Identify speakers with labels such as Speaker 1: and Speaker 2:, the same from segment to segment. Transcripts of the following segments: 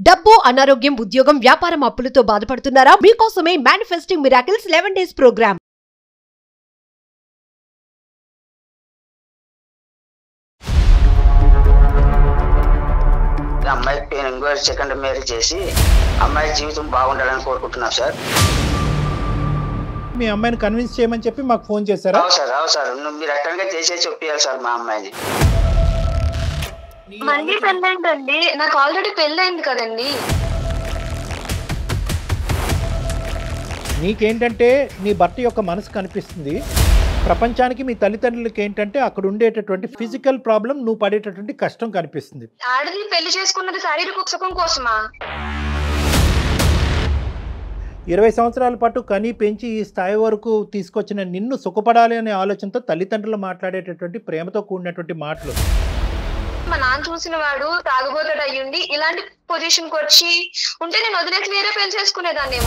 Speaker 1: డబ్బు, అనారోగ్యం, ఉద్యోగం, వ్యాపారం, అప్పులతో బాధపడుతున్నారా? మీకోసమే మేనిఫెస్టింగ్ మిరాకిల్స్ 11 days ప్రోగ్రామ్.
Speaker 2: అమ్మాయికి ఇంకో సెకండ్ మ్యారేజ్ చేసి అమ్మాయి జీవితం బాగుండాలని కోరుకుంటున్నాం సార్.
Speaker 3: మీ అమ్మాయిని కన్విన్స్ చేయమని చెప్పి మాకు ఫోన్ చేశారా?
Speaker 2: అవు సార్ మీరు అట్టంగా చేసే చెప్పాలి సార్ మా అమ్మాయిని.
Speaker 4: మళ్ళీ పెళ్ళైందండి, నాకు ఆల్రెడీ పెళ్ళైంది కదండి.
Speaker 3: నీకేంటంటే నీ భర్త యొక్క మనసు కనిపిస్తుంది, ప్రపంచానికి మీ తల్లిదండ్రులకి ఏంటంటే అక్కడ ఉండేటటువంటి ఫిజికల్ ప్రాబ్లం, నువ్వు పడేటటువంటి కష్టం కనిపిస్తుంది.
Speaker 4: ఆడది పెళ్లి చేసుకున్నది శారీరక సుఖం కోసమా?
Speaker 3: 20 సంవత్సరాల పాటు కని పెంచి ఈ స్థాయి వరకు తీసుకొచ్చిన నిన్ను సుఖపడాలి అనే ఆలోచనతో తల్లిదండ్రులు మాట్లాడేటటువంటి ప్రేమతో కూడినటువంటి మాటలు.
Speaker 4: మా నాన్న చూసిన వాడు తాగుబోతాడు అయ్యుండి ఇలాంటి పొజిషన్ కి వచ్చి ఉంటే నేను వదిలేసి వేరే పెళ్లి చేసుకునేదాన్ని.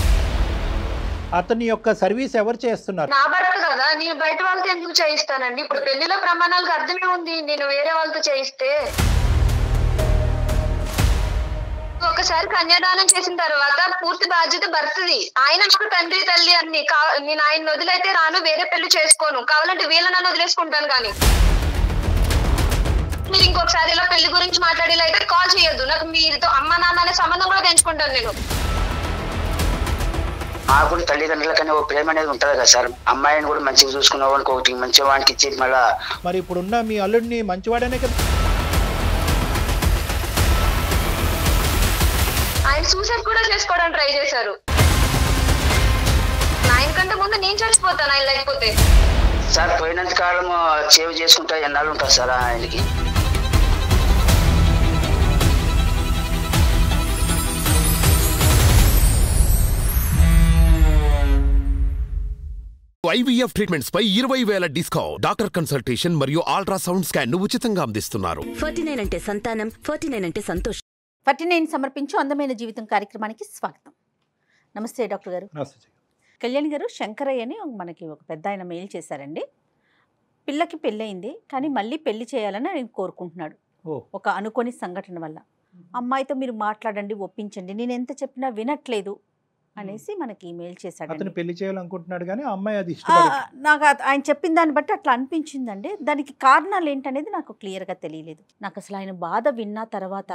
Speaker 3: అతని యొక్క సర్వీస్ ఎవరు చేస్తున్నారు?
Speaker 4: నా భర్త కదా, నేను బయట వాళ్ళతో ఎందుకు చేయిస్తానండి? ఇప్పుడు పెళ్లిలో ప్రమాణాలకు అర్థమే ఉంది, నేను వేరే వాళ్ళతో చేయిస్తే. ఒకసారి కన్యాదానం చేసిన తర్వాత పూర్తి బాధ్యత భర్తది. ఆయన నాకు తండ్రి తల్లి అన్ని. నేను ఆయన వదిలైతే రాను, వేరే పెళ్లి చేసుకోను. కావాలంటే వీళ్ళ నన్ను వదిలేసుకుంటాను. కానీ మీరు ఇంకొకసారి ఇలా పెళ్లి గురించి మాట్లాడేలా అయితే కాల్ చేయొద్దు. నాకు మీతో అమ్మ నాన్న అనే సంబంధం కూడా పెంచుకుంటాను నేను.
Speaker 2: మాకు కూడా తల్లిదండ్రులకనే ఓ ప్రేమ అనేది ఉంటుంది కదా సార్. అమ్మాయిని కూడా మంచిగా చూసుకున్న వానికి ఒకటి మంచి వానికి ఇచ్చి మళ్ళా.
Speaker 3: మరి ఇప్పుడున్న మీ అల్లుడిని మంచివాడనే కదా?
Speaker 4: ఆయన సూసైడ్ కూడా చేసుకోవడానికి ట్రై చేశారు. ఆయన కంటే ముందు నేను చచ్చిపోతాను ఆయన లేకపోతే.
Speaker 2: సార్ పోయినంత కాలం సేవ్ చేసుకుంటా ఎన్నాళ్ళు ఉంటారు సార్ ఆయనకి.
Speaker 5: IVF ట్రీట్మెంట్స్ పై 20,000 డిస్కౌంట్. డాక్టర్ కన్సల్టేషన్ మరియు అల్ట్రాసౌండ్ స్కాన్ ను ఉచితంగా అందిస్తున్నారు.
Speaker 6: 49 అంటే సంతానం, 49 అంటే సంతోషం.
Speaker 7: 49 సమర్పించు అందమైన జీవితం కార్యక్రమానికి స్వాగతం. నమస్తే డాక్టర్ గారు. కళ్యాణ్ గారు, శంకరయ్య అని మనకి ఒక పెద్ద ఆయన మెయిల్ చేశారండి. పిల్లకి పెళ్ళయింది కానీ మళ్ళీ పెళ్లి చేయాలని ఆయన కోరుకుంటున్నాడు. ఒక అనుకోని సంఘటన వల్ల. అమ్మాయితో మీరు మాట్లాడండి, ఒప్పించండి, నేను ఎంత చెప్పినా వినట్లేదు అనేసి మనకి మెయిల్ చేశాడు.
Speaker 3: అతను పెళ్లి చేయాలనుకుంటున్నాడు కానీ అమ్మాయి అది
Speaker 7: నాకు ఆయన చెప్పిన దాన్ని బట్టి అట్లా అనిపించిందండి. దానికి కారణాలు ఏంటనేది నాకు క్లియర్గా తెలియలేదు. నాకు అసలు ఆయన బాధ విన్న తర్వాత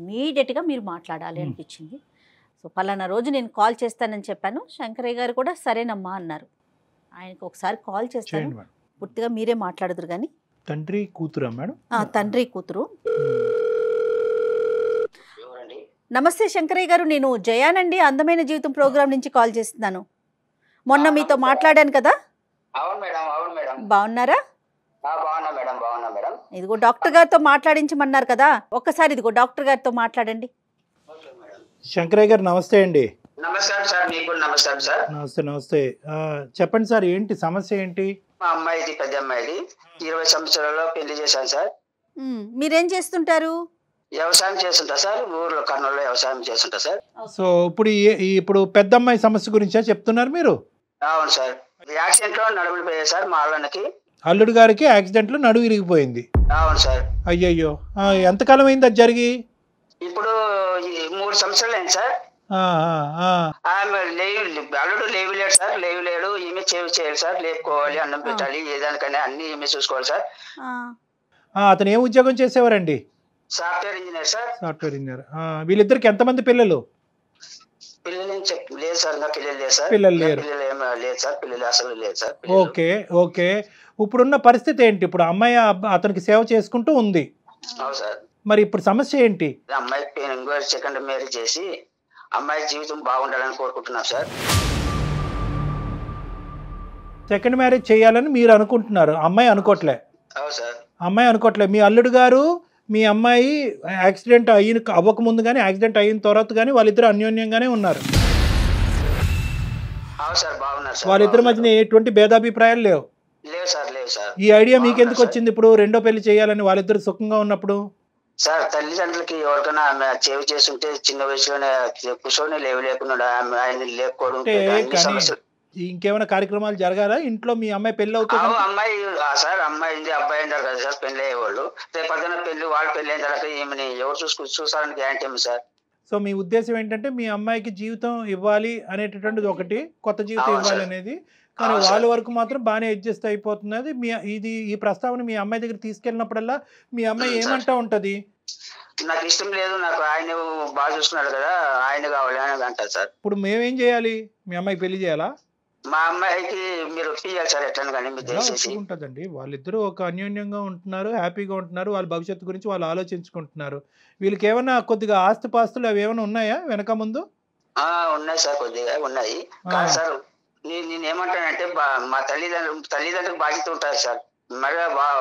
Speaker 7: ఇమీడియట్గా మీరు మాట్లాడాలి అనిపించింది. సో పలానా రోజు నేను కాల్ చేస్తానని చెప్పాను. శంకరయ్య గారు కూడా సరేనమ్మా అన్నారు. ఆయనకు ఒకసారి కాల్ చేస్తాను, పూర్తిగా మీరే మాట్లాడుదురు కానీ.
Speaker 3: తండ్రి కూతురా మేడం?
Speaker 7: తండ్రి కూతురు. నమస్తే శంకరయ్య గారు, నేను జయానండి, అందమైన జీవితం ప్రోగ్రాం నుంచి కాల్ చేస్తున్నాను. మొన్న మీతో మాట్లాడాను కదా. బాగున్నారా? ఇదిగో డాక్టర్ గారితో మాట్లాడించమన్నారు కదా, ఒక్కసారి ఇదిగో డాక్టర్ గారితో మాట్లాడండి.
Speaker 3: శంకరయ్య గారు నమస్తే అండి.
Speaker 2: నమస్కారం సార్. మీకు నమస్కారం సార్.
Speaker 3: నమస్తే. చెప్పండి సార్, ఏంటి సమస్య ఏంటి?
Speaker 2: మా అమ్మాయిది పెద్ద అమ్మాయిది 20 సంవత్సరాల్లో పెళ్లి చేశాను సార్.
Speaker 7: మీరేం చేస్తుంటారు?
Speaker 2: వ్యవసాయం చేస్తుంటా సార్, ఊర్లో కర్నూలులో వ్యవసాయం చేస్తుంటా సార్.
Speaker 3: సో ఇప్పుడు పెద్ద అమ్మాయి సమస్య గురించే చెప్తున్నారు మీరు?
Speaker 2: అవును సార్. యాక్సిడెంట్ లో నడుముడిపోయాయి సార్ మా అల్లనికి.
Speaker 3: అల్లుడు గారికి యాక్సిడెంట్ లో నడుము విరిగిపోయింది?
Speaker 2: అవును సార్.
Speaker 3: అయ్యయ్యో, ఎంతకాలం అయింది అది జరిగి?
Speaker 2: ఇప్పుడు 3 సంవత్సరాలు అయింది సార్. అల్లుడు లేవు సార్, లేడు. ఈమె చేయాలి సార్, లేపుకోవాలి, అన్నం పెట్టాలి, ఏదానికైనా అన్ని ఈమె చూసుకోవాలి సార్.
Speaker 3: అతను ఏం ఉద్యోగం చేసేవారండి?
Speaker 2: Software engineer sir.
Speaker 3: Software engineer. వీళ్ళిద్దరికి ఎంతమంది పిల్లలు?
Speaker 2: పిల్లలు లేదు సార్, ఇంకా పిల్లలు లేదు సార్.
Speaker 3: పిల్లలు లేరు?
Speaker 2: లేదు సార్, పిల్లలు అసలు లేదు సార్.
Speaker 3: ఓకే. ఇప్పుడున్న పరిస్థితి ఏంటి? ఇప్పుడు అమ్మాయి అతనికి సేవ చేసుకుంటూ ఉంది.
Speaker 2: అవును సార్.
Speaker 3: మరి ఇప్పుడు సమస్య ఏంటి?
Speaker 2: అమ్మాయికి ఇంకో సెకండ్ మ్యారేజ్ చేసి అమ్మాయి జీవితం బాగుండాలని కోరుకుంటున్నాం సార్.
Speaker 3: సెకండ్ మ్యారేజ్ చేయాలని మీరు అనుకుంటున్నారు, అమ్మాయి అనుకోవట్లే?
Speaker 2: అవును సార్.
Speaker 3: అమ్మాయి అనుకోవట్లే. మీ అల్లుడు గారు మీ అమ్మాయి యాక్సిడెంట్ అవ్వకముందు కానీ యాక్సిడెంట్ అయిన తర్వాత కానీ వాళ్ళిద్దరు అన్యోన్యంగానే ఉన్నారు?
Speaker 2: అవును సార్, బాగున్నారు సార్.
Speaker 3: వాళ్ళిద్దరి మధ్యన ఎటువంటి భేదాభిప్రాయాలు లేవు?
Speaker 2: లేవు సార్, లేవు సార్.
Speaker 3: ఈ ఐడియా మీకు ఎందుకు వచ్చింది ఇప్పుడు రెండో పెళ్లి చేయాలని వాళ్ళిద్దరు సుఖంగా ఉన్నప్పుడు?
Speaker 2: సార్ తల్లిదండ్రులకి ఎవరికైనా ఆమె సేవ చేస్తుంటే చిన్న వయసులోనే కూర్చొని లేకుండా ఆయన లేకపోవడం.
Speaker 3: ఇంకేమైనా కార్యక్రమాలు జరగాలా ఇంట్లో? మీ అమ్మాయి పెళ్లి అవుతుంది?
Speaker 2: అమ్మాయి సార్, అమ్మాయి అబ్బాయి అంటారు కదా సార్, పెళ్లి అయ్యేవాళ్ళు. రేపు పొద్దున పెళ్లి, వాళ్ళ పెళ్లి అయిన తర్వాత ఈమెని ఎవరు చూసారని గ్యారంటీ ఏమి సార్?
Speaker 3: సో మీ ఉద్దేశం ఏంటంటే మీ అమ్మాయికి జీవితం ఇవ్వాలి అనేటటువంటిది ఒకటి, కొత్త జీవితం
Speaker 2: అవును
Speaker 3: ఇవ్వాలి
Speaker 2: సార్.
Speaker 3: అనేది, కానీ
Speaker 2: అవును
Speaker 3: వాళ్ళ
Speaker 2: సార్.
Speaker 3: వరకు మాత్రం బాగానే అడ్జస్ట్ అయిపోతున్నది. ఈ ప్రస్తావన మీ అమ్మాయి దగ్గర తీసుకెళ్ళినప్పుడల్లా మీ అమ్మాయి
Speaker 2: సార్.
Speaker 3: ఏమంటా ఉంటది?
Speaker 2: నాకు ఇష్టం లేదు, నాకు ఆయన బాగా చూస్తున్నాడు కదా, ఆయన కావాలి అని అంటారు సార్.
Speaker 3: ఇప్పుడు మేమేం చేయాలి? మీ అమ్మాయికి పెళ్లి చేయాలా?
Speaker 2: మా అమ్మాయికి మీరు ఒప్పియాలి సార్, ఎట్లా కానీ మీరు
Speaker 3: ఎలా
Speaker 2: దయచేసి.
Speaker 3: ఒప్పుకుంటుందండి? వాళ్ళిద్దరూ ఒక అన్యోన్యంగా ఉంటున్నారు, హ్యాపీగా ఉంటున్నారు, వాళ్ళ భవిష్యత్తు గురించి వాళ్ళు ఆలోచించుకుంటున్నారు. వీళ్ళకి ఏమన్నా కొద్దిగా ఆస్తిపాస్తులు అవి ఏమైనా ఉన్నాయా వెనక ముందు?
Speaker 2: ఉన్నాయి సార్, కొద్దిగా ఉన్నాయి. కానీ సార్ నేను ఏమంటానంటే మా తల్లిదండ్రులకు బాధ్యత ఉంటుంది సార్. మరి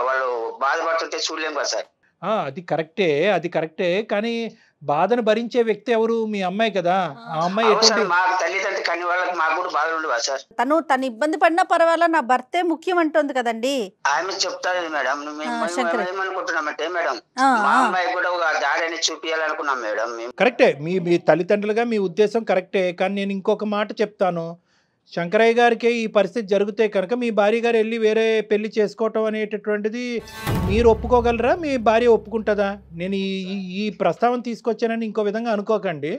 Speaker 2: వాళ్ళు బాధపడుతుంటే చూడలేము కదా సార్.
Speaker 3: అది కరెక్టే, కానీ బాధను భరించే వ్యక్తి ఎవరు? మీ అమ్మాయి కదా. ఆ అమ్మాయి
Speaker 2: అవును సార్,
Speaker 3: ఎటువంటి
Speaker 2: మా తల్లిదండ్రులు కని వాళ్ళకి మాకు కూడా బాధలు ఉండవా సార్?
Speaker 7: తను ఇబ్బంది పడినా పర్వాలా, నా భర్తే ముఖ్యం అంటుంది కదండి.
Speaker 2: ఆమె చెప్తారు మేడం.
Speaker 7: శంకర్.
Speaker 2: ఏమనుకుంటున్నామంటే మేడం,
Speaker 7: ఆ,
Speaker 2: మా
Speaker 7: ఆ.
Speaker 2: అమ్మాయి కూడా ఒక దారిని చూపించాలనుకున్నాం మేడం మేము.
Speaker 3: కరెక్టే, మీ తల్లిదండ్రులుగా మీ ఉద్దేశం కరెక్టే, కానీ నేను ఇంకొక మాట చెప్తాను. శంకరయ్య గారికి ఈ పరిస్థితి జరిగితే కనుక మీ భార్య గారు వెళ్ళి వేరే పెళ్లి చేసుకోవటం అనేటటువంటిది మీరు ఒప్పుకోగలరా? మీ భార్య ఒప్పుకుంటుందా? నేను ఈ ప్రస్తావన తీసుకొచ్చానని ఇంకో విధంగా అనుకోకండి.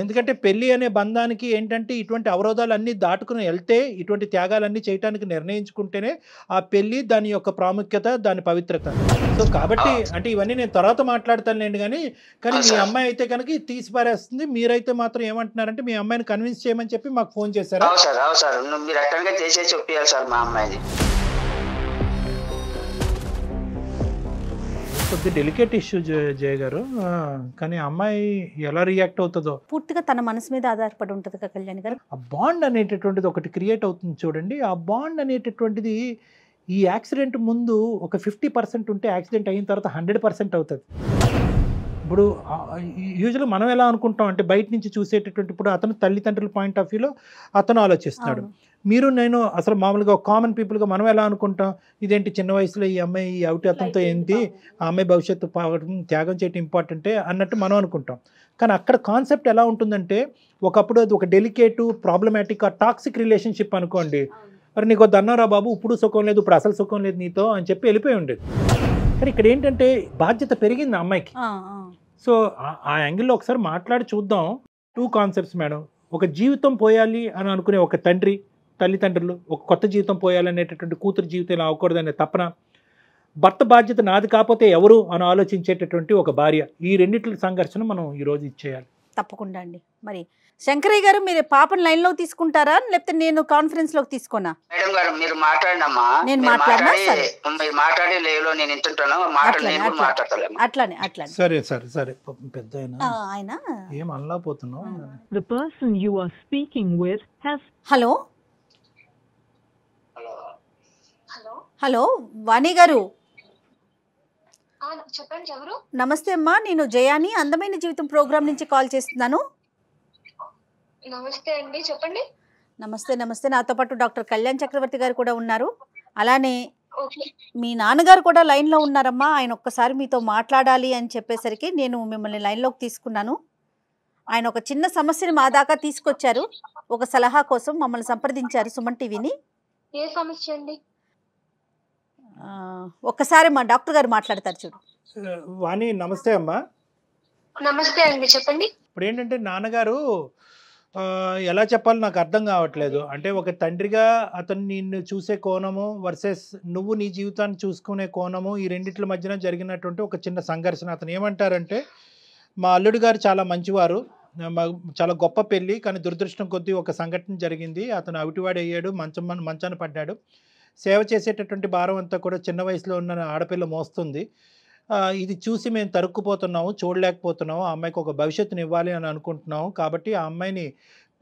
Speaker 3: ఎందుకంటే పెళ్లి అనే బంధానికి ఏంటంటే ఇటువంటి అవరోధాలు అన్నీ దాటుకుని వెళ్తే, ఇటువంటి త్యాగాలన్నీ చేయడానికి నిర్ణయించుకుంటేనే ఆ పెళ్లి, దాని యొక్క ప్రాముఖ్యత, దాని పవిత్రత. సో కాబట్టి అంటే ఇవన్నీ నేను తర్వాత మాట్లాడతానులేండి, కానీ మీ అమ్మాయి అయితే కనుక ఇది తీసి పారేస్తుంది. మీరైతే మాత్రం ఏమంటున్నారంటే మీ అమ్మాయిని కన్విన్స్ చేయమని చెప్పి మాకు ఫోన్ చేశారా?
Speaker 2: అవును సార్, మీరు అట్టగా చేసేసి చెప్పాలి సార్ మా అమ్మాయిని.
Speaker 3: కొద్ది డెలికేట్ ఇష్యూ జయ గారు, కానీ అమ్మాయి ఎలా రియాక్ట్ అవుతుందో
Speaker 7: పూర్తిగా తన మనసు మీద ఆధారపడి ఉంటుంది కదా కళ్యాణ్ గారు.
Speaker 3: ఆ బాండ్ అనేటటువంటిది ఒకటి క్రియేట్ అవుతుంది చూడండి. ఆ బాండ్ అనేటటువంటిది ఈ యాక్సిడెంట్ ముందు ఒక 50% ఉంటే యాక్సిడెంట్ అయిన తర్వాత 100% అవుతుంది. ఇప్పుడు యూజువల్గా మనం ఎలా అనుకుంటాం అంటే బయట నుంచి చూసేటటువంటి, ఇప్పుడు అతను తల్లిదండ్రుల పాయింట్ ఆఫ్ వ్యూలో అతను ఆలోచిస్తున్నాడు. మీరు నేను అసలు మామూలుగా కామన్ పీపుల్గా మనం ఎలా అనుకుంటాం, ఇదేంటి చిన్న వయసులో ఈ అమ్మాయి అవుటి అతనితో ఏంటి, ఆ అమ్మాయి భవిష్యత్తు త్యాగం చేయటం ఇంపార్టెంటే అన్నట్టు మనం అనుకుంటాం. కానీ అక్కడ కాన్సెప్ట్ ఎలా ఉంటుందంటే, ఒకప్పుడు అది ఒక డెలికేటు ప్రాబ్లమాటిక్ టాక్సిక్ రిలేషన్షిప్ అనుకోండి. మరి నీకు దన్నారా బాబు, ఇప్పుడు సుఖం లేదు, ఇప్పుడు అసలు సుఖం లేదు నీతో అని చెప్పి వెళ్ళిపోయి ఉండేది. కానీ ఇక్కడ ఏంటంటే బాధ్యత పెరిగింది అమ్మాయికి. సో ఆ యాంగిల్లో ఒకసారి మాట్లాడి చూద్దాం. 2 కాన్సెప్ట్స్ మేడం. ఒక జీవితం పోయాలి అని అనుకునే ఒక తల్లిదండ్రులు, ఒక కొత్త జీవితం పోయాలనేటటువంటి కూతురు జీవితం ఇలా అవ్వకూడదనే తపన, భర్త బాధ్యత నాది కాకపోతే ఎవరు అని ఆలోచించేటటువంటి ఒక భార్య, ఈ రెండింటి సంఘర్షణ మనం ఈరోజు ఇచ్చేయాలి.
Speaker 7: తప్పకుండా అండి. మరి శంకరయ్య గారు, మీరు పాపను లైన్లో తీసుకుంటారా లేకపోతే నేను కాన్ఫరెన్స్లోకి తీసుకోనా?
Speaker 2: మేడం గారు మీరు మాట్లాడినమ్మా,
Speaker 7: నేను
Speaker 2: మీరు
Speaker 7: మాట్లాడి
Speaker 2: లేలో నేను వింటుంటాను, మాట్లాడతాను.
Speaker 7: అట్లానే
Speaker 3: సరే పెద్ద
Speaker 7: ఆయన
Speaker 3: ఏం అనలేకపోతున్నావు.
Speaker 8: The person you are speaking with has.
Speaker 7: Hello hello Vani garu,
Speaker 4: చెప్పండి ఎవరు?
Speaker 7: నమస్తే అమ్మా, నేను జయాని అందమైన జీవితం ప్రోగ్రామ్ నుంచి కాల్ చేస్తున్నాను.
Speaker 4: నమస్తే అండి, చెప్పండి.
Speaker 7: నమస్తే. నాతో పాటు డాక్టర్ కళ్యాణ్ చక్రవర్తి గారు కూడా ఉన్నారు. అలానే మీ నాన్నగారు కూడా లైన్లో ఉన్నారమ్మా. ఆయన ఒక్కసారి మీతో మాట్లాడాలి అని చెప్పేసరికి నేను మిమ్మల్ని లైన్లోకి తీసుకున్నాను. ఆయన ఒక చిన్న సమస్యని మా దాకా తీసుకొచ్చారు. ఒక సలహా కోసం మమ్మల్ని సంప్రదించారు సుమన్ టీవీని.
Speaker 4: ఏ సమస్య అండి?
Speaker 7: ఒక్కసారి మా డాక్టర్ గారు మాట్లాడతారు చూడు.
Speaker 3: వాణి నమస్తే అమ్మా.
Speaker 4: నమస్తే అండి, చెప్పండి.
Speaker 3: ఇప్పుడు ఏంటంటే నాన్నగారు ఎలా చెప్పాలో నాకు అర్థం కావట్లేదు. అంటే ఒక తండ్రిగా అతను నిన్ను చూసే కోణము వర్సెస్ నువ్వు నీ జీవితాన్ని చూసుకునే కోణము, ఈ రెండిట్ల మధ్యన జరిగినటువంటి ఒక చిన్న సంఘర్షణ. అతను ఏమంటారంటే, మా అల్లుడు గారు చాలా మంచివారు, చాలా గొప్ప పెళ్ళి, కానీ దురదృష్టం కొద్దీ ఒక సంఘటన జరిగింది. అతను అవిటివాడు అయ్యాడు, మంచాన పడ్డాడు. సేవ చేసేటటువంటి భారం అంతా కూడా చిన్న వయసులో ఉన్న ఆడపిల్ల మోస్తుంది. ఇది చూసి మేము తరుక్కుపోతున్నాము, చూడలేకపోతున్నాము. ఆ అమ్మాయికి ఒక భవిష్యత్తుని ఇవ్వాలి అని అనుకుంటున్నాము. కాబట్టి ఆ అమ్మాయిని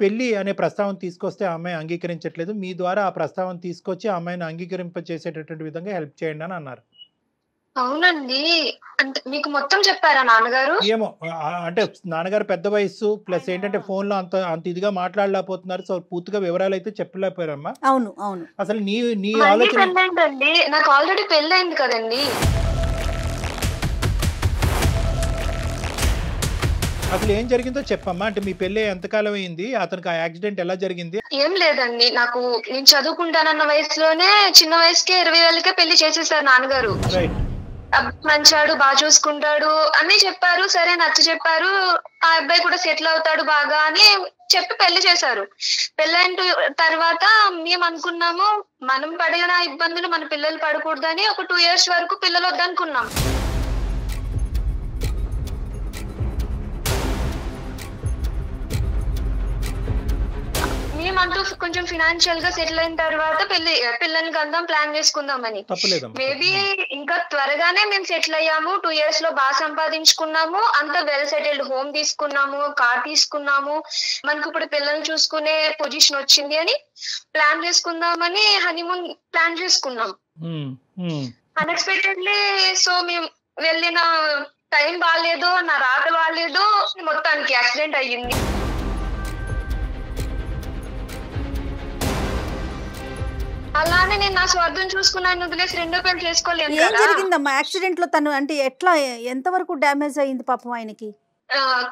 Speaker 3: పెళ్ళి అనే ప్రస్తావన తీసుకొస్తే ఆ అమ్మాయి అంగీకరించట్లేదు. మీ ద్వారా ఆ ప్రస్తావన తీసుకొచ్చి ఆ అమ్మాయిని అంగీకరింప చేసేటటువంటి విధంగా హెల్ప్ చేయండి అని అన్నారు.
Speaker 4: అవునండి, అంటే మీకు మొత్తం చెప్పారా నాన్నగారు?
Speaker 3: ఏమో అంటే నాన్నగారు పెద్ద వయసు, ప్లస్ ఏంటంటే ఫోన్లో అంత ఇదిగా మాట్లాడలేకపోతున్నారు. సో పూర్తిగా వివరాలు అయితే చెప్పలేకపోయారమ్మా.
Speaker 7: అవును.
Speaker 3: అసలు నీ ఆలోచన
Speaker 4: ఏంటండి? నాకు ఆల్రెడీ పెళ్ళైంది కదండి.
Speaker 3: అసలు ఏం జరిగిందో చెప్పమ్మా. అంటే మీ పెళ్ళి ఎంతకాలం అయింది, అతనికి ఆ యాక్సిడెంట్ ఎలా జరిగింది?
Speaker 4: ఏం లేదండి, నేను చదువుకుంటానన్న వయసులోనే చిన్న వయసుకే 20 ఏళ్ళకే పెళ్లి చేసేసారు నాన్నగారు.
Speaker 3: రైట్.
Speaker 4: మంచాడు, బాగా చూసుకుంటాడు అన్ని చెప్పారు. సరే నచ్చ చెప్పారు. ఆ అబ్బాయి కూడా సెటిల్ అవుతాడు బాగా అని చెప్పి పెళ్లి చేశారు. పెళ్ళైన తర్వాత మేము అనుకున్నాము మనం పడిన ఇబ్బందులు మన పిల్లలు పడకూడదని ఒక 2 years వరకు పిల్లలు వద్దనుకున్నాం. మేమంటూ కొంచెం ఫినాన్షియల్ గా సెటిల్ అయిన తర్వాత పిల్లల్ని కందాం ప్లాన్ చేసుకుందామని. మేబీ ఇంకా త్వరగానే మేము సెటిల్ అయ్యాము. 2 years లో బాగా సంపాదించుకున్నాము. అంత వెల్ సెటిల్డ్ హోమ్ తీసుకున్నాము, కార్ తీసుకున్నాము. మనకు ఇప్పుడు పిల్లల్ని చూసుకునే పొజిషన్ వచ్చింది అని ప్లాన్ చేసుకుందామని హనీమూన్ ప్లాన్ చేసుకున్నాం. అన్ఎక్స్పెక్టెడ్లీ సో మేము వెళ్ళిన టైం బాగాలేదు, నా రాత బాగాలేదు, మొత్తానికి యాక్సిడెంట్ అయ్యింది. అలానే నేను నా స్వార్థం చూసుకున్నాను, వదిలేసి రెండో పెళ్లి చేసుకోలేను.
Speaker 7: ఏం జరిగిందమ్మా యాక్సిడెంట్ లో? తను అంటే ఎట్లా, ఎంత వరకు డ్యామేజ్ అయ్యింది పాపం ఆయనకి?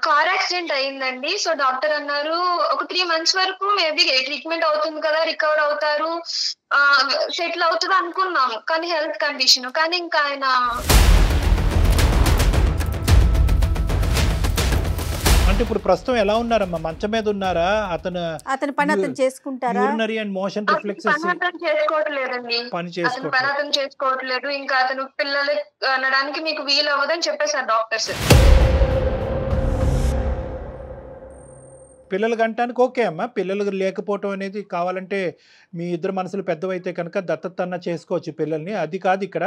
Speaker 4: కార్ యాక్సిడెంట్ అయిందండి. సో డాక్టర్ అన్నారు ఒక 3 months వరకు మేబీ ట్రీట్మెంట్ అవుతుంది కదా, రికవర్ అవుతారు, సెటిల్ అవుతుంది అనుకున్నాము. కానీ హెల్త్ కండిషన్, కానీ ఇంకా ఆయన
Speaker 3: అంటే ఇప్పుడు ప్రస్తుతం ఎలా ఉన్నారమ్మా? మంచం మీద ఉన్నారా?
Speaker 7: అతని పని అతను చేసుకుంటారా?
Speaker 3: యూరినరీ అండ్ మోషన్ రిఫ్లెక్సెస్
Speaker 4: చేసుకోవట్లేదండి.
Speaker 3: పని
Speaker 4: అతను చేసుకోవట్లేదు. ఇంకా అతను పిల్లలు అనడానికి మీకు వీలు అవ్వదని చెప్పేశారు డాక్టర్స్.
Speaker 3: పిల్లలు కంటానికి ఓకే అమ్మా. పిల్లలు లేకపోవటం అనేది కావాలంటే మీ ఇద్దరు మనసులు పెద్దవైతే కనుక దత్తత అన్న చేసుకోవచ్చు పిల్లల్ని. అది కాదు ఇక్కడ.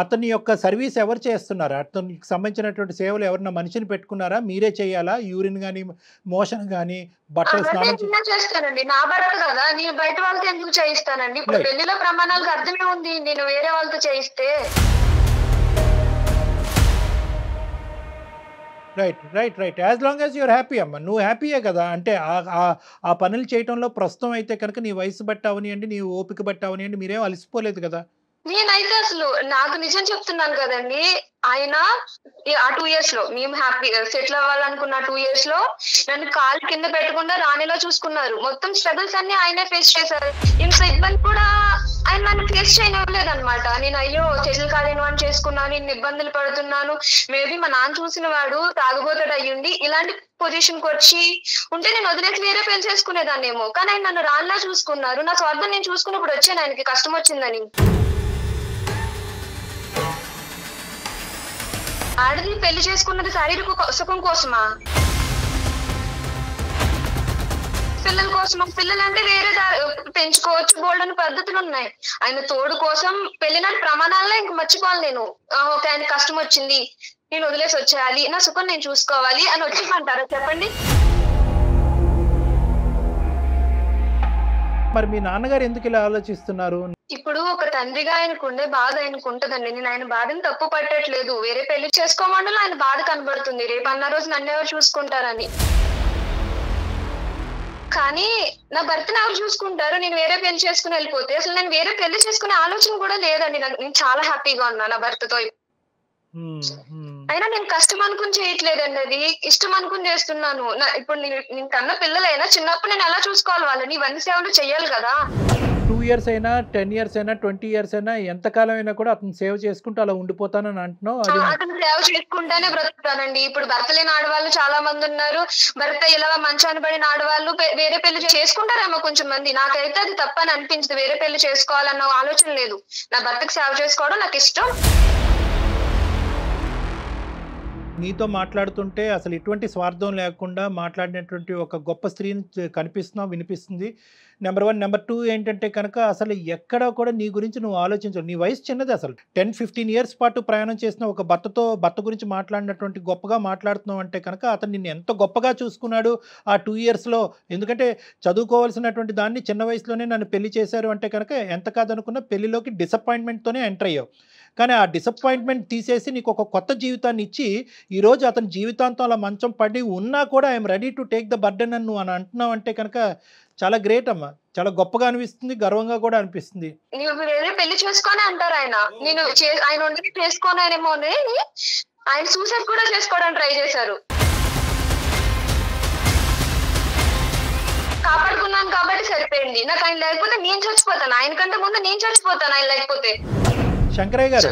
Speaker 3: అతని యొక్క సర్వీస్ ఎవరు చేస్తున్నారు? అతనికి సంబంధించినటువంటి సేవలు ఎవరన్నా మనిషిని పెట్టుకున్నారా? మీరే చేయాలా? యూరిన్ కానీ మోషన్ కానీ బట్టలు స్నానం
Speaker 4: చేస్తానండి. నా భర్త కదా, నేను బయట వాళ్ళతో ఎందుకు చేయిస్తానండి? ఇప్పుడు పెళ్లిలో ప్రమాణాలకు అర్థమే ఉంది నేను వేరే వాళ్ళతో చేయిస్తే.
Speaker 3: Right as long as you're happy అమ్మ. నువ్వు హ్యాపీయే కదా. అంటే ఆ పనులు చేయడంలో ప్రస్తుతం అయితే కనుక నీ వయసు బట్టి అవనియండి, నీ ఓపిక బట్టి అవనియండి, మీరేం అలసిపోలేదు కదా.
Speaker 4: నేనైతే అసలు నాకు నిజం చెప్తున్నాను కదండి, ఆయన ఆ 2 years లో మేము హ్యాపీ సెటిల్ అవ్వాలనుకున్న 2 years లో నన్ను కాలు కింద పెట్టకుండా రాణిలో చూసుకున్నారు. మొత్తం స్ట్రగుల్స్ అన్ని ఆయనే ఫేస్ చేశారు. ఇంత ఇబ్బంది కూడా ఆయన నన్ను ఫేస్ చేయనివ్వలేదు అనమాట. నేను అయ్యో సెటిల్ కాలేని వాడిని చేసుకున్నాను, ఇన్ని ఇబ్బందులు పడుతున్నాను, మేబీ మా నాన్న చూసిన వాడు తాగుబోతాడు అయ్యుండి ఇలాంటి పొజిషన్ కి వచ్చి ఉంటే నేను వదిలేసి వేరే పెళ్లి చేసుకునేదాన్నేమో. కానీ ఆయన నన్ను రాణిలా చూసుకున్నారు. నా స్వార్థం నేను చూసుకున్నప్పుడు వచ్చాను ఆయనకి కష్టం వచ్చిందని. ఆడది పెళ్లి చేసుకున్నది శారీరక సుఖం కోసమా? పిల్లల కోసమా? పిల్లలంటే వేరే పెంచుకోవచ్చు, బోల్డని పద్ధతులు ఉన్నాయి. ఆయన తోడు కోసం పెళ్లినాటి ప్రమాణాల్లో ఇంక మర్చిపోవాలి నేను. ఒక ఆయన కష్టం వచ్చింది, నేను వదిలేసి వచ్చేయాలి, నా సుఖం నేను చూసుకోవాలి అని వచ్చిందంటారా చెప్పండి?
Speaker 3: మరి మీ నాన్నగారు ఎందుకు ఇలా ఆలోచిస్తున్నారు?
Speaker 4: ఇప్పుడు ఒక తండ్రిగా ఆయనకు ఉండే బాధ ఆయనకు ఉంటదండి. నేను ఆయన బాధను తప్పు పట్టట్లేదు. వేరే పెళ్లి చేసుకోమండలో ఆయన బాధ కనబడుతుంది, రేపు అన్న రోజు నన్ను ఎవరు చూసుకుంటారని. కానీ నా భర్తను ఎవరు చూసుకుంటారు? నేను వేరే పెళ్లి చేసుకుని వెళ్ళిపోతే అసలు నేను వేరే పెళ్లి చేసుకునే ఆలోచన కూడా లేదండి. నేను చాలా హ్యాపీగా ఉన్నా నా భర్తతో. అయినా నేను కష్టం అనుకుని చేయట్లేదండి, అది ఇష్టం అనుకుని చేస్తున్నాను. ఇప్పుడు నేను కన్న పిల్లలైనా చిన్నప్పుడు నేను ఎలా చూసుకోవాలి వాళ్ళని, ఇవన్నీ సేవలు చెయ్యాలి కదా.
Speaker 3: 2 years అయినా 10 years అయినా 20 years అయినా ఎంతకాలం అయినా కూడా అతను సేవ్ చేసుకుంటూ అలా ఉండిపోతానని అంటున్నావు.
Speaker 4: అతను సేవ చేసుకుంటేనే బ్రతుకుతానండి. ఇప్పుడు భర్త లేని ఆడవాళ్ళు చాలా మంది ఉన్నారు. భర్త ఇలా మంచాన్ని పడిన ఆడవాళ్ళు వేరే పెళ్లి చేసుకుంటారేమో కొంచెం మంది. నాకైతే అది తప్పని అనిపించదు. వేరే పెళ్లి చేసుకోవాలన్న ఆలోచన లేదు. నా భర్తకు సేవ చేసుకోవడం నాకు ఇష్టం.
Speaker 3: నీతో మాట్లాడుతుంటే అసలు ఎటువంటి స్వార్థం లేకుండా మాట్లాడినటువంటి ఒక గొప్ప స్త్రీని కనిపిస్తున్నావు, వినిపిస్తుంది. నెంబర్ 1. నెంబర్ 2 ఏంటంటే కనుక అసలు ఎక్కడ కూడా నీ గురించి నువ్వు ఆలోచించవు. నీ వయసు చిన్నది. అసలు 10-15 years పాటు ప్రయాణం చేసిన ఒక భర్త గురించి మాట్లాడినటువంటి గొప్పగా మాట్లాడుతున్నావు అంటే కనుక అతను నిన్ను ఎంత గొప్పగా చూసుకున్నాడు ఆ 2 yearsలో. ఎందుకంటే చదువుకోవాల్సినటువంటి దాన్ని చిన్న వయసులోనే నన్ను పెళ్లి చేశారు అంటే కనుక ఎంత కాదనుకున్నా పెళ్లిలోకి డిసప్పాయింట్మెంట్తోనే ఎంటర్ అయ్యావు. కానీ ఆ డిసప్పాయింట్మెంట్ తీసేసి నీకు ఒక కొత్త జీవితాన్ని ఇచ్చి ఈరోజు అతని జీవితాంతం అలా మంచం పడి ఉన్నా కూడా I'm ready to take the burden అని నువ్వు అని అంటున్నావు అంటే కనుక చాలా గ్రేట్ అమ్మా. చాలా గొప్పగా అనిపిస్తుంది, గర్వంగా కూడా అనిపిస్తుంది.
Speaker 4: వేరే పెళ్లి చేసుకొని అంటారు ఆయన. నేను ఆయన ఉండి చేసుకోనేమో అని ఆయన సూసైడ్ కూడా చేసుకోవడానికి ట్రై చేశారు. కాపాడుకున్నాను కాబట్టి సరిపోయింది. నాకు ఆయన లేకపోతే నేను చచ్చిపోతాను. ఆయన కంటే ముందు నేను చచ్చిపోతాను ఆయన లేకపోతే.
Speaker 3: శంకరయ్య గారు,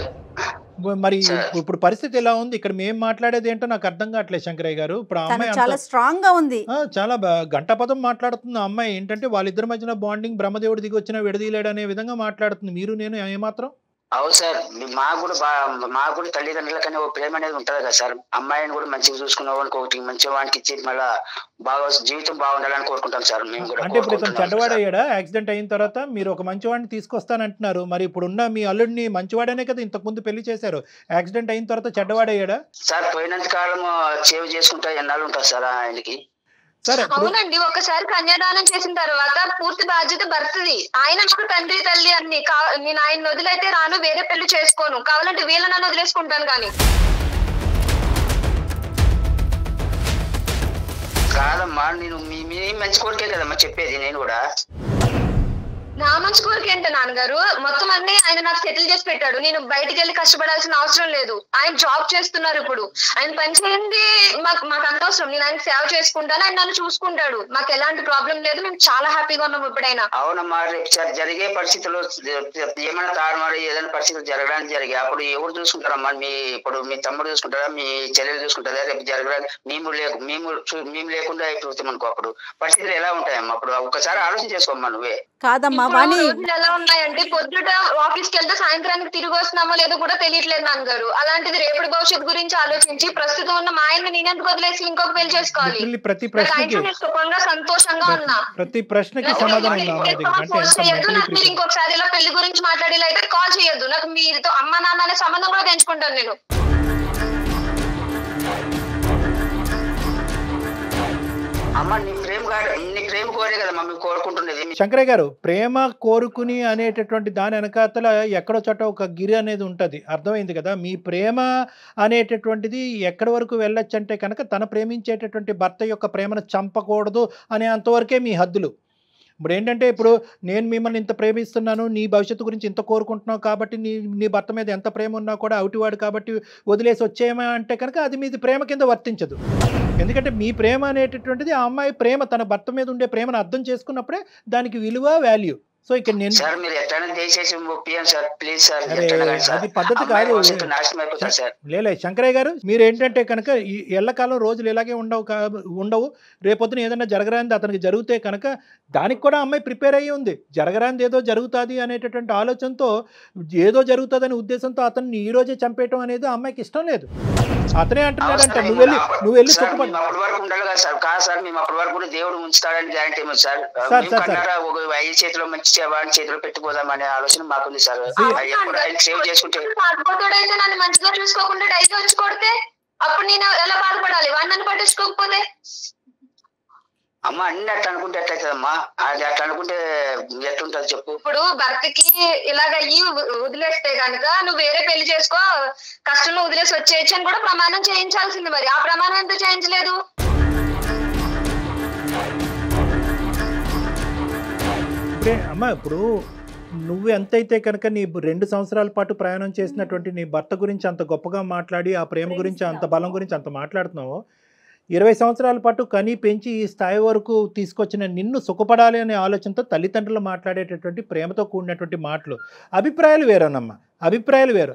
Speaker 3: మరి ఇప్పుడు పరిస్థితి ఎలా ఉంది? ఇక్కడ మేము మాట్లాడేది ఏంటో నాకు అర్థం కావట్లేదు శంకరయ్య గారు. ఇప్పుడు ఆ అమ్మాయి
Speaker 7: చాలా స్ట్రాంగ్ గా ఉంది,
Speaker 3: చాలా గంటపదం మాట్లాడుతుంది ఆ అమ్మాయి. ఏంటంటే వాళ్ళిద్దరి మధ్యన బాండింగ్ బ్రహ్మదేవుడు దిగి వచ్చినా విడదీయలేడు అనే విధంగా మాట్లాడుతుంది. మీరు నేను ఏమాత్రం
Speaker 2: అవును సార్, మాకు కూడా తల్లిదండ్రులకనే ఒక ప్రేమ అనేది ఉంటది కదా సార్. అమ్మాయిని కూడా మంచిగా చూసుకున్న వానికి ఒకటి మంచి వానికి ఇచ్చి మళ్ళా బాగా జీవితం బాగుండాలని కోరుకుంటాం సార్ మేము కూడా.
Speaker 3: అంటే ఇప్పుడు ఇతను చెడ్డవాడయ్యాడా యాక్సిడెంట్ అయిన తర్వాత? మీరు ఒక మంచివాడిని తీసుకొస్తానంటున్నారు, మరి ఇప్పుడున్న మీ అల్లుడిని మంచివాడనే కదా ఇంతకు ముందు పెళ్లి చేశారు, యాక్సిడెంట్ అయిన తర్వాత చెడ్డవాడయ్యాడా?
Speaker 2: సార్ పోయినంత కాలం సేవ్ చేసుకుంటా ఎన్నాళ్ళు ఉంటుంది సార్ ఆయనకి.
Speaker 4: అవునండి, ఒకసారి కన్యాదానం చేసిన తర్వాత పూర్తి బాధ్యత భర్తది. ఆయన నాకు తండ్రి తల్లి అన్ని. నేను ఆయన వదిలైతే రాను, వేరే పెళ్లి చేసుకోను, కావాలంటే వీళ్ళ నన్ను వదిలేసుకుంటాను. కానీ
Speaker 2: కాదమ్మా, నేను మీ మంచి కోరికే కదమ్మా చెప్పేది. నేను కూడా
Speaker 4: నా మంచి కోరిక ఏంటో నాన్నగారు, మొత్తం అన్ని ఆయన నాకు సెటిల్ చేసి పెట్టాడు. నేను బయటికి వెళ్ళి కష్టపడాల్సిన అవసరం లేదు. ఆయన జాబ్ చేస్తున్నారు ఇప్పుడు, ఆయన పని చేయండి మాకు అంత అవసరం. నేను ఆయన సేవ చేసుకుంటాను, ఆయన నన్ను చూసుకుంటాడు. మాకు ఎలాంటి ప్రాబ్లం లేదు, మేము చాలా హ్యాపీగా ఉన్నాం ఇప్పుడైనా.
Speaker 2: అవునమ్మా, రేపు జరిగే పరిస్థితుల్లో ఏమైనా తారుమారు ఏదైనా పరిస్థితులు జరగడానికి జరిగాయి అప్పుడు ఎవరు చూసుకుంటారమ్మా? ఇప్పుడు మీ తమ్ముడు చూసుకుంటారా, మీ చెల్లెలు చూసుకుంటారా? రేపు జరగడానికి మేము లేకుండా అయిపోతాం అనుకో, అప్పుడు పరిస్థితులు ఎలా ఉంటాయమ్మా? అప్పుడు ఒకసారి ఆలోచన చేసుకోమ్మా నువ్వే.
Speaker 7: కాదమ్మా,
Speaker 4: ఎలా ఉన్నాయంటే పొద్దుట ఆఫీస్ కి వెళ్తే సాయంత్రానికి తిరిగి వస్తున్నామో లేదో కూడా తెలియట్లేదు నాన్నగారు. అలాంటిది రేపటి భవిష్యత్తు గురించి ఆలోచించి ప్రస్తుతం ఉన్న మా ఆయన నేనెందుకు వదిలేసి ఇంకొక పెళ్లి చేసుకోవాలి? సుఖంగా సంతోషంగా ఉన్నా.
Speaker 3: ప్రతి ప్రశ్నకి సమాధానం
Speaker 4: మీరు ఇంకొకసారి ఇలా పెళ్లి గురించి మాట్లాడేలా కాల్ చేయొద్దు. నాకు మీతో అమ్మ నాన్న అనే సంబంధం కూడా పెంచుకుంటాను నేను.
Speaker 3: శంకరయ్య గారు, ప్రేమ కోరుకుని అనేటటువంటి దాని వెనకాతల ఎక్కడో చోట ఒక గిరి అనేది ఉంటుంది, అర్థమైంది కదా? మీ ప్రేమ అనేటటువంటిది ఎక్కడి వరకు వెళ్ళొచ్చు అంటే కనుక తన ప్రేమించేటటువంటి భర్త యొక్క ప్రేమను చంపకూడదు అనే అంతవరకే మీ హద్దులు. ఇప్పుడు ఏంటంటే, ఇప్పుడు నేను మిమ్మల్ని ఇంత ప్రేమిస్తున్నాను, నీ భవిష్యత్తు గురించి ఇంత కోరుకుంటున్నావు కాబట్టి నీ భర్త మీద ఎంత ప్రేమ ఉన్నా కూడా అవుటివాడు కాబట్టి వదిలేసి వచ్చేయమా అంటే కనుక అది మీది ప్రేమ కింద వర్తించదు. ఎందుకంటే మీ ప్రేమ అనేటటువంటిది ఆ అమ్మాయి ప్రేమ, తన భర్త మీద ఉండే ప్రేమను అర్థం చేసుకున్నప్పుడే దానికి విలువ, వాల్యూ. సో ఇక్కడ నేను అది పద్ధతి కాదు. లేదు శంకరయ్య గారు, మీరు ఏంటంటే కనుక ఈ ఎల్లకాలం రోజులు ఇలాగే ఉండవు. రేపొద్దున ఏదైనా జరగరానిది అతనికి జరిగితే కనుక దానికి కూడా అమ్మాయి ప్రిపేర్ అయ్యి ఉంది. జరగరానిది ఏదో జరుగుతుంది అనేటటువంటి ఆలోచనతో, ఏదో జరుగుతుందనే ఉద్దేశంతో అతన్ని ఈ రోజే చంపేయటం అనేది అమ్మాయికి ఇష్టం లేదు. అతనే అంటున్నాడంట నువ్వు వెళ్ళి సుఖపడి
Speaker 2: దేవుడు ఉంచుతాడని గ్యారంటీ ఉంది సార్. చేతిలో మంచి వాడి చేతిలో పెట్టుకోదామనే ఆలోచన మాకుంది సార్. సేవ్ చేసుకుంటే
Speaker 4: నన్ను మంచిగా చూసుకోకుండా డైలీ వచ్చి కొడితే అప్పుడు నేను ఎలా బాధపడాలి? వాడిని నన్ను పట్టించుకోకపోతే?
Speaker 2: అమ్మ అన్ని అట్లా అనుకుంటే ఎట్లయితుందమ్మా? అది అట్లా అనుకుంటే ఎట్లుంటది చెప్పు?
Speaker 4: ఇప్పుడు భర్తకి ఇలాగయ్యి వదిలేస్తే కనుక నువ్వు వేరే పెళ్లి చేసుకో, కష్టంలో వదిలేసి వచ్చేయచ్చు అని కూడా ప్రమాణం చేయించాల్సింది. మరి ఆ ప్రమాణం ఎందుకు చేయించలేదు?
Speaker 3: అమ్మా, ఇప్పుడు నువ్వు ఎంతైతే కనుక నీ 2 సంవత్సరాల పాటు ప్రయాణం చేసినటువంటి నీ భర్త గురించి అంత గొప్పగా మాట్లాడి, ఆ ప్రేమ గురించి అంత బలం గురించి అంత మాట్లాడుతున్నావు, 20 సంవత్సరాల పాటు కని పెంచి ఈ స్థాయి వరకు తీసుకొచ్చిన నిన్ను సుఖపడాలి అనే ఆలోచనతో తల్లిదండ్రులు మాట్లాడేటటువంటి ప్రేమతో కూడినటువంటి మాటలు, అభిప్రాయాలు వేరేనమ్మా, అభిప్రాయాలు వేరు.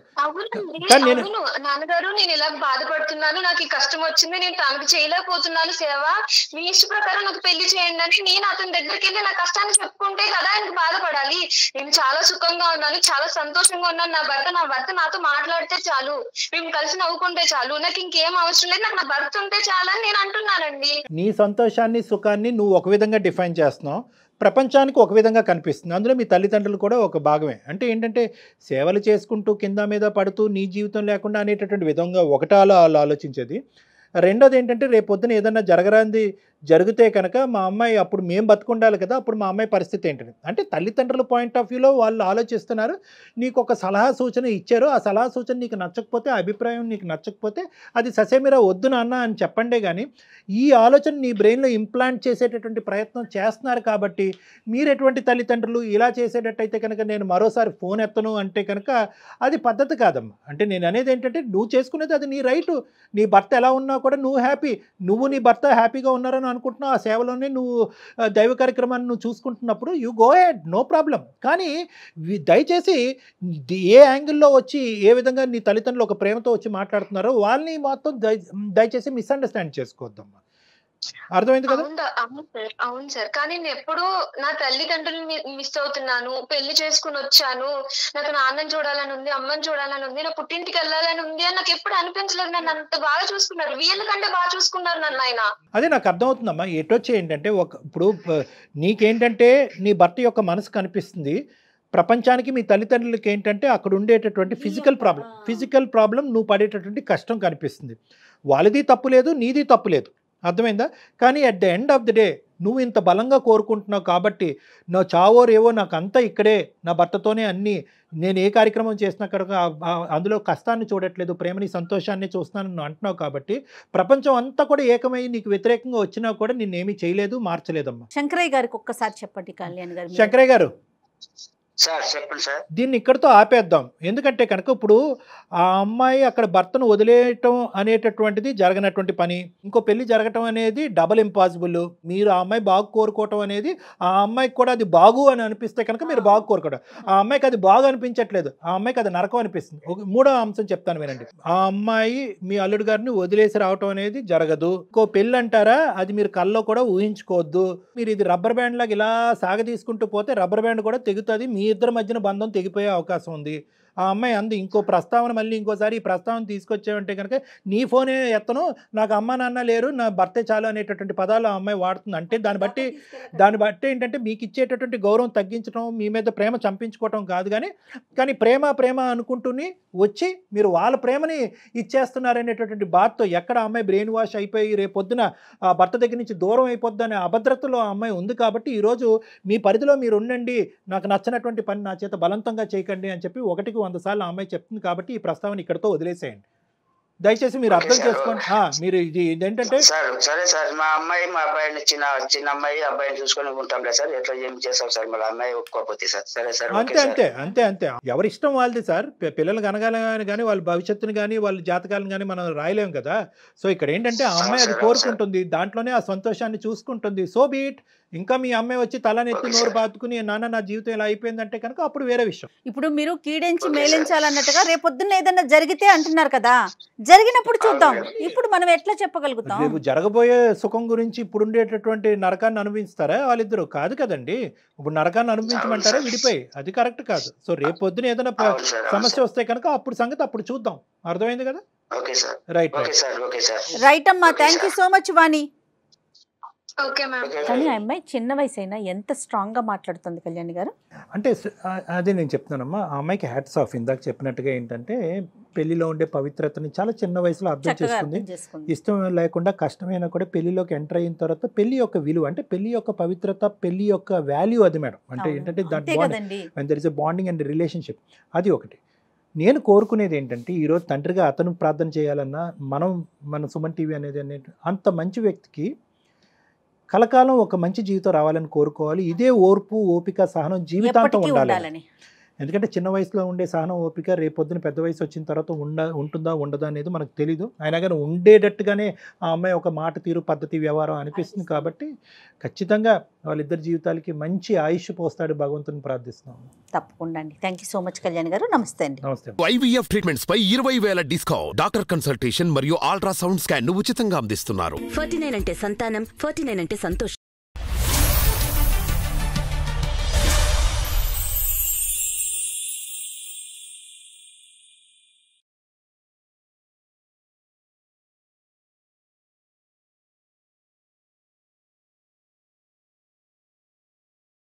Speaker 4: నాన్నగారు, నేను ఇలా బాధపడుతున్నాను, నాకు ఈ కష్టం వచ్చింది, నేను తనకు చేయలేకపోతున్నాను సేవ, మీ ఇష్ట ప్రకారం నాకు పెళ్లి చేయండి అని నేను అతని దగ్గరికి వెళ్ళి నా కష్టాన్ని చెప్పుకుంటే కదా ఆయనకు బాధపడాలి. నేను చాలా సుఖంగా ఉన్నాను, చాలా సంతోషంగా ఉన్నాను, నా భర్త నాతో మాట్లాడితే చాలు, మేము కలిసి నవ్వుకుంటే చాలు, నాకు ఇంకేం అవసరం లేదు, నాకు నా భర్త ఉంటే చాలు అని నేను అంటున్నానండి.
Speaker 3: నీ సంతోషాన్ని, సుఖాన్ని నువ్వు ఒక విధంగా డిఫైన్ చేస్తున్నావు, ప్రపంచానికి ఒక విధంగా కనిపిస్తుంది. అందులో మీ తల్లిదండ్రులు కూడా ఒక భాగమే. అంటే ఏంటంటే, సేవలు చేసుకుంటూ కింద మీద పడుతూ నీ జీవితం లేకుండా అనేటటువంటి విధంగా ఒకటి ఆలోచించేది. రెండోది ఏంటంటే, రేపొద్దున ఏదన్నా జరగరాంది జరిగితే కనుక మా అమ్మాయి అప్పుడు మేము బతుకుండాలి కదా, అప్పుడు మా అమ్మాయి పరిస్థితి ఏంటని. అంటే తల్లిదండ్రుల పాయింట్ ఆఫ్ వ్యూలో వాళ్ళు ఆలోచిస్తున్నారు, నీకు ఒక సలహా సూచన ఇచ్చారు, ఆ సలహా సూచన నీకు నచ్చకపోతే, అభిప్రాయం నీకు నచ్చకపోతే అది ససేమిరా వద్దు నాన్న అని చెప్పండే కానీ ఈ ఆలోచన నీ బ్రెయిన్లో ఇంప్లాంట్ చేసేటటువంటి ప్రయత్నం చేస్తున్నారు. కాబట్టి మీరు ఎటువంటి తల్లిదండ్రులు ఇలా చేసేటట్టయితే కనుక నేను మరోసారి ఫోన్ ఎత్తను అంటే కనుక అది పద్ధతి కాదమ్మా. అంటే నేను అనేది ఏంటంటే, నువ్వు చేసుకునేది అది నీ రైటు, నీ భర్త ఎలా ఉన్నా కూడా నువ్వు హ్యాపీ, నువ్వు నీ భర్త హ్యాపీగా ఉన్నారని అనుకుంటున్నావు, ఆ సేవలోనే నువ్వు దైవ కార్యక్రమాన్ని నువ్వు చూసుకుంటున్నప్పుడు you go head, no problem. కానీ దయచేసి ఏ యాంగిల్లో వచ్చి ఏ విధంగా నీ తల్లిదండ్రులు ఒక ప్రేమతో వచ్చి మాట్లాడుతున్నారో వాళ్ళని మొత్తం దయచేసి మిస్అండర్స్టాండ్ చేసుకోవద్దమ్మా. అర్థమైంది కదా?
Speaker 4: అవును సార్, కానీ నేను ఎప్పుడు నా తల్లిదండ్రులు మిస్ అవుతున్నాను. పెళ్లి చేసుకుని వచ్చాను, నాకు నాన్నని చూడాలని ఉంది, అమ్మని చూడాలని ఉంది, నా పుట్టింటికి వెళ్ళాలని ఉంది అని నాకు ఎప్పుడు అనిపించలేదు. నన్ను అంత బాగా చూసుకున్నారు, వీళ్ళకంటే బాగా చూసుకున్నారు నన్ను ఆయన.
Speaker 3: అదే నాకు అర్థమవుతుందమ్మా. ఎటొచ్చి ఏంటంటే ఇప్పుడు నీకేంటంటే నీ భర్త యొక్క మనసు కనిపిస్తుంది, ప్రపంచానికి మీ తల్లిదండ్రులకి ఏంటంటే అక్కడ ఉండేటటువంటి ఫిజికల్ ప్రాబ్లం నువ్వు పడేటటువంటి కష్టం కనిపిస్తుంది. వాళ్ళది తప్పు లేదు, నీది తప్పు లేదు, అర్థమైందా? కానీ at the end of the day నువ్వు ఇంత బలంగా కోరుకుంటున్నావు కాబట్టి నా చావో రేవో నాకు అంతా ఇక్కడే నా భర్తతోనే అన్నీ, నేను ఏ కార్యక్రమం చేసినా కనుక అందులో కష్టాన్ని చూడట్లేదు, ప్రేమని సంతోషాన్ని చూస్తున్నాను నువ్వు అంటున్నావు కాబట్టి ప్రపంచం అంతా కూడా ఏకమై నీకు వ్యతిరేకంగా వచ్చినా కూడా నిన్నేమీ చేయలేదు, మార్చలేదమ్మా.
Speaker 7: శంకరయ్య గారికి ఒక్కసారి చెప్పండి కళ్యాణ్ గారు.
Speaker 3: శంకరయ్య గారు
Speaker 2: సార్ చెప్పండి సార్.
Speaker 3: దీన్ని ఇక్కడితో ఆపేద్దాం. ఎందుకంటే కనుక ఇప్పుడు ఆ అమ్మాయి అక్కడ భర్తను వదిలేయటం అనేటటువంటిది జరగనటువంటి పని, ఇంకో పెళ్లి జరగటం అనేది డబల్ ఇంపాసిబుల్. మీరు ఆ అమ్మాయి బాగు కోరుకోవటం అనేది ఆ అమ్మాయికి కూడా అది బాగు అని అనిపిస్తే కనుక మీరు బాగు కోరుకోవడం, ఆ అమ్మాయికి అది బాగు అనిపించట్లేదు, ఆ అమ్మాయికి అది నరకం అనిపిస్తుంది. మూడో అంశం చెప్తాను వినండి. ఆ అమ్మాయి మీ అల్లుడు గారిని వదిలేసి రావటం అనేది జరగదు. ఇంకో పెళ్ళి అంటారా, అది మీరు కల్లో కూడా ఊహించుకోవద్దు. మీరు ఇది రబ్బర్ బ్యాండ్ లాగా ఇలా సాగ తీసుకుంటూ పోతే రబ్బర్ బ్యాండ్ కూడా తెగుతుంది, మీ ఇద్దరి మధ్యన బంధం తెగిపోయే అవకాశం ఉంది. ఆ అమ్మాయి అంది ఇంకో ప్రస్తావన, మళ్ళీ ఇంకోసారి ఈ ప్రస్తావన తీసుకొచ్చావంటే కనుక నీ ఫోనే ఎత్తను, నాకు అమ్మ నాన్న లేరు, నా భర్తే చాలు అనేటటువంటి పదాలు ఆ అమ్మాయి వాడుతుంది. అంటే దాన్ని బట్టి ఏంటంటే మీకు ఇచ్చేటటువంటి గౌరవం తగ్గించడం, మీ మీద ప్రేమ చంపించుకోవటం కాదు, కానీ ప్రేమ అనుకుంటూనే వచ్చి మీరు వాళ్ళ ప్రేమని ఇచ్చేస్తున్నారనేటటువంటి బాధతో ఎక్కడ ఆ అమ్మాయి బ్రెయిన్ వాష్ అయిపోయి రేపొద్దున ఆ భర్త దగ్గర నుంచి దూరం అయిపోద్ది అనే అభద్రతలో ఆ అమ్మాయి ఉంది. కాబట్టి ఈరోజు మీ పరిధిలో మీరు ఉండండి, నాకు నచ్చినటువంటి పని నా చేత బలవంతంగా చేయకండి అని చెప్పి 1కి 100 సార్లు ఆ అమ్మాయి చెప్తుంది. కాబట్టి ఈ ప్రస్తావన ఇక్కడతో వదిలేసేయండి. దయచేసి మీరు అర్థం చేసుకోండి. మీరు ఇది ఇదేంటంటే
Speaker 2: సరే సార్, మా అమ్మాయి మా అబ్బాయిని చిన్న అమ్మాయి అబ్బాయిని చూసుకొని ఉంటాం కదా సార్, ఎట్లా ఏం చేస్తాం సార్, మళ్ళీ అమ్మాయి ఒప్పుకోకపోతే సార్. సరే సార్,
Speaker 3: అంతే ఎవరి ఇష్టం వాళ్ళది సార్. పిల్లలు కనగాలని కానీ వాళ్ళ భవిష్యత్తుని కానీ వాళ్ళ జాతకాలను కానీ మనం రాయలేము కదా. సో ఇక్కడ ఏంటంటే ఆ అమ్మాయి అది కోరుకుంటుంది, దాంట్లోనే ఆ సంతోషాన్ని చూసుకుంటుంది. So beat. ఇంకా మీ అమ్మాయి వచ్చి తలనెత్తి నోరు బాదుకుని నాన్న నా జీవితం ఇలా అయిపోయిందంటే కనుక అప్పుడు వేరే విషయం.
Speaker 7: ఇప్పుడు మీరు కీడించి మేలించాలన్నట్టుగా రేపొద్దున్న ఏదన్నా జరిగితే అంటున్నారు కదా, జరిగినప్పుడు చూద్దాం. ఇప్పుడు మనం ఎట్లా చెప్పగలుగుతాం?
Speaker 3: రేపు జరగబోయే సుఖం గురించి ఇప్పుడు ఉండేటటువంటి నరకాన్ని అనుభవిస్తారా వాళ్ళిద్దరు? కాదు కదండి. ఇప్పుడు నరకాన్ని అనుభవించమంటారా విడిపోయి? అది కరెక్ట్ కాదు. సో రేపొద్దున ఏదైనా సమస్య వస్తే కనుక అప్పుడు సంగతి అప్పుడు చూద్దాం. అర్థమైంది కదా?
Speaker 7: రైట్ అమ్మా, థ్యాంక్ యూ సో మచ్ వాణి.
Speaker 4: కానీ
Speaker 7: ఆ అమ్మాయి చిన్న వయసు అయినా ఎంత స్ట్రాంగ్ గా మాట్లాడుతుంది కళ్యాణి గారు.
Speaker 3: అంటే అదే నేను చెప్తున్నానమ్మా, ఆ అమ్మాయికి హ్యాట్స్ ఆఫ్. ఇందాక చెప్పినట్టుగా ఏంటంటే పెళ్లిలో ఉండే పవిత్రతని చాలా చిన్న వయసులో అర్థం చేసుకుంది. ఇష్టం లేకుండా కష్టమైనా కూడా పెళ్లిలోకి ఎంటర్ అయిన తర్వాత పెళ్లి యొక్క విలువ, అంటే పెళ్లి యొక్క పవిత్రత, పెళ్లి యొక్క వాల్యూ అది మేడం. అంటే ఏంటంటే that is a bonding and relationship. అది ఒకటి. నేను కోరుకునేది ఏంటంటే ఈరోజు తండ్రిగా అతను ప్రార్థన చేయాలన్నా మన సుమన్ టీవీ అనేది అంత మంచి వ్యక్తికి కలకాలం ఒక మంచి జీవితం రావాలని కోరుకోవాలి. ఇదే ఓర్పు, ఓపిక, సహనం జీవితాంతం ఉండాలని. ఎందుకంటే చిన్న వయసులో ఉండే సహనం, ఓపిక రేపొద్దున పెద్ద వయసు వచ్చిన తర్వాత ఉంటుందా ఉండదా అనేది మనకు తెలీదు. అయినా కానీ ఉండేటట్టుగానే ఆ అమ్మాయి ఒక మాట తీరు, పద్ధతి, వ్యవహారం అనిపిస్తుంది. కాబట్టి ఖచ్చితంగా వాళ్ళిద్దరి జీవితాలకి మంచి ఆయుష్ పోస్తాడు భగవంతుని ప్రార్థిస్తున్నాం.
Speaker 7: తప్పకుండా అండి. Thank you so much Kalyan గారు. నమస్తే అండి.
Speaker 5: నమస్తే. IVF ట్రీట్మెంట్స్ పై 20,000 డిస్కౌంట్, డాక్టర్ కన్సల్టేషన్ మరియు అల్ట్రాసౌండ్ స్కాన్ ఉచితంగా అందిస్తున్నారు.
Speaker 6: 49 అంటే సంతానం, 49 అంటే సంతోషం.